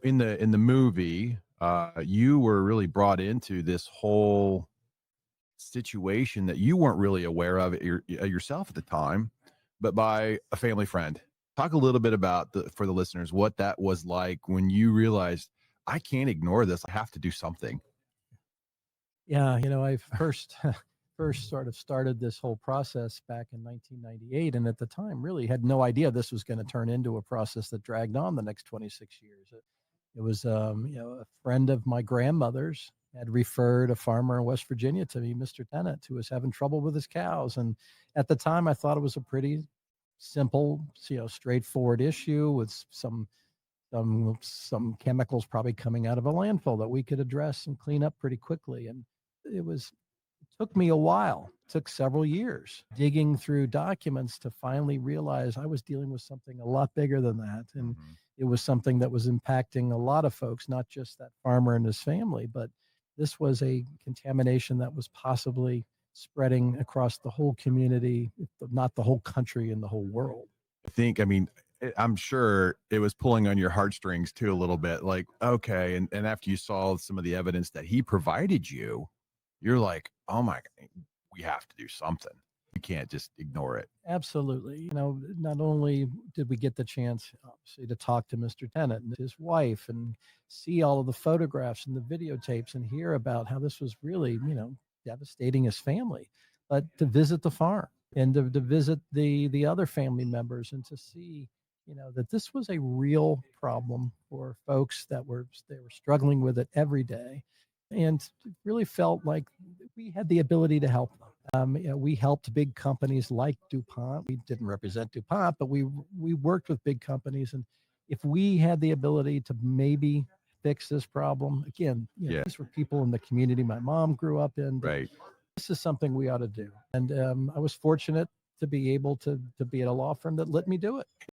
In the movie, you were really brought into this whole situation that you weren't really aware of yourself at the time, but by a family friend. Talk a little bit about for the listeners what that was like when you realized I can't ignore this. I have to do something. Yeah, I first first sort of started this whole process back in 1998, and at the time really had no idea this was going to turn into a process that dragged on the next 26 years. It was a friend of my grandmother's had referred a farmer in West Virginia to me, Mr. Tennant, who was having trouble with his cows. And at the time I thought it was a pretty simple, straightforward issue with some chemicals probably coming out of a landfill that we could address and clean up pretty quickly. And it took me a while, it took several years digging through documents to finally realize I was dealing with something a lot bigger than that. And it was something that was impacting a lot of folks, not just that farmer and his family, but this was a contamination that was possibly spreading across the whole community, if not the whole country and the whole world. I'm sure it was pulling on your heartstrings too a little bit. Like, okay, and after you saw some of the evidence that he provided you, you're like, oh my, we have to do something. You can't just ignore it. Absolutely. Not only did we get the chance, obviously, to talk to Mr. Tennant and his wife and see all of the photographs and the videotapes and hear about how this was really, devastating his family, but to visit the farm and to visit the other family members and to see, that this was a real problem for folks they were struggling with it every day, and really felt like we had the ability to help them. We helped big companies like DuPont. We didn't represent DuPont, but we worked with big companies. And if we had the ability to maybe fix this problem, again, Yeah. these were people in the community my mom grew up in. Right. This is something we ought to do. And I was fortunate to be able to be at a law firm that let me do it.